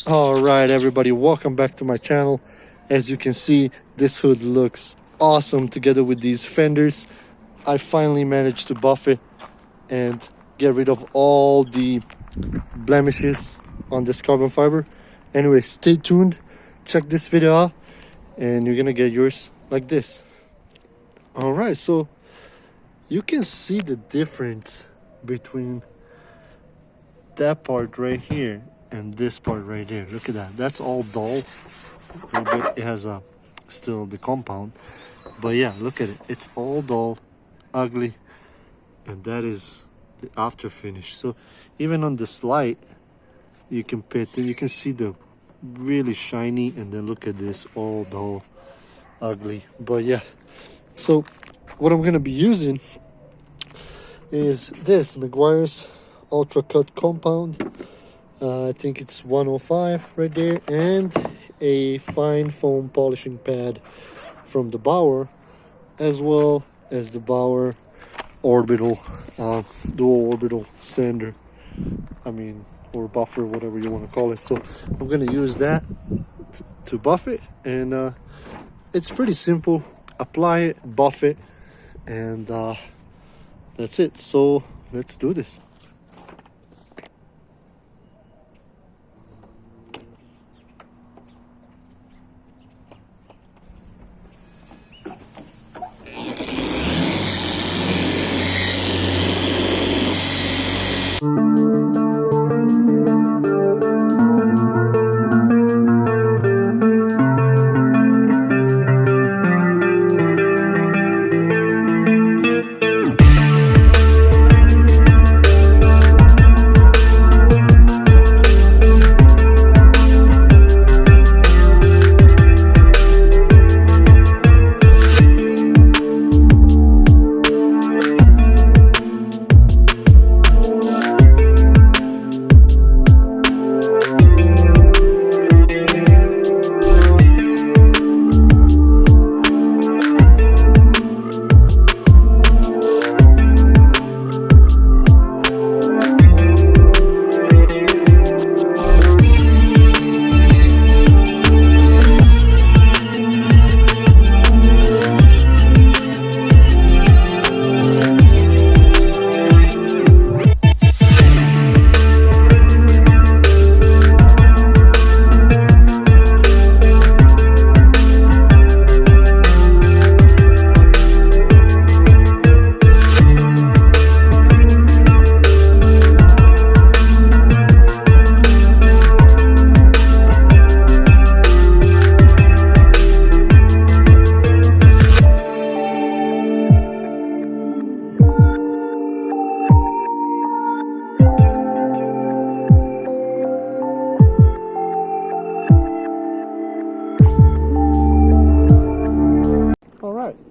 Alright everybody, welcome back to my channel. As you can see, this hood looks awesome together with these fenders. I finally managed to buff it and get rid of all the blemishes on this carbon fiber. Anyway, stay tuned, check this video out, and you're gonna get yours like this. Alright, so you can see the difference between that part right here and this part right there. Look at that, that's all dull. It has still the compound, but yeah, look at it, it's all dull, ugly, and that is the after finish. So even on this light, you can see the really shiny, and then look at this, all dull, ugly. But yeah, so what I'm gonna be using is this Meguiar's Ultra Cut Compound. I think it's 105 right there, and a fine foam polishing pad from the Bauer, as well as the Bauer orbital dual orbital sander, or buffer, whatever you want to call it. So I'm going to use that to buff it, and it's pretty simple. Apply it, buff it, and that's it. So let's do this.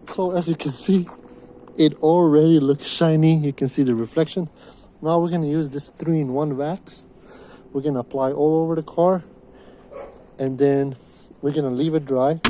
So as you can see, it already looks shiny. You can see the reflection. Now we're going to use this 3-in-1 wax. We're going to apply all over the car, and then we're going to leave it dry.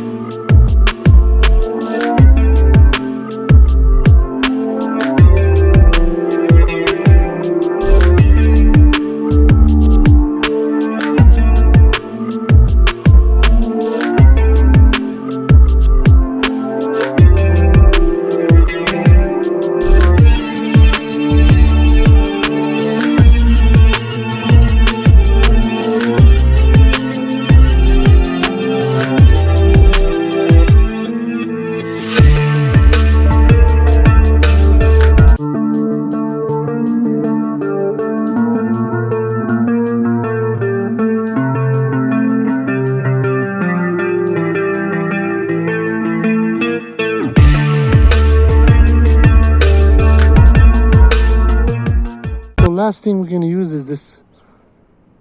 Last thing we're going to use is this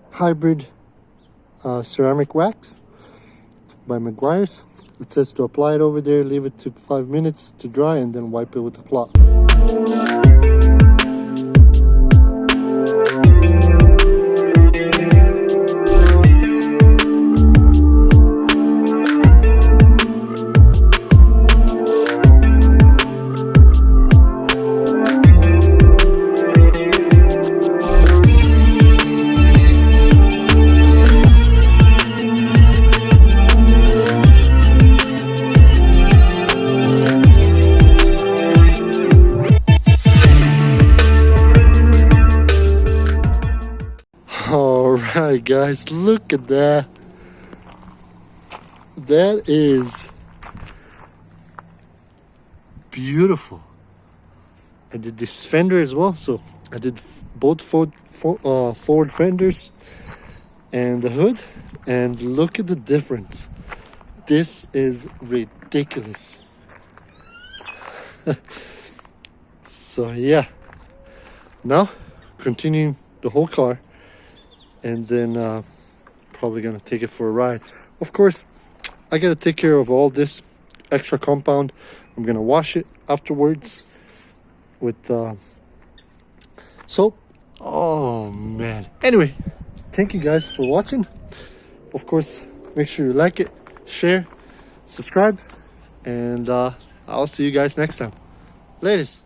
hybrid ceramic wax by Meguiar's. It says to apply it over there, leave it to 5 minutes to dry, and then wipe it with a cloth. my, guys, look at that. That is beautiful. I did this fender as well, so I did both forward fenders and the hood, and look at the difference. This is ridiculous. So yeah, now continuing the whole car, and then probably gonna take it for a ride. Of course, I gotta take care of all this extra compound. I'm gonna wash it afterwards with soap. Oh man. Anyway, thank you guys for watching. Of course, make sure you like it, share, subscribe, and I'll see you guys next time. Latest.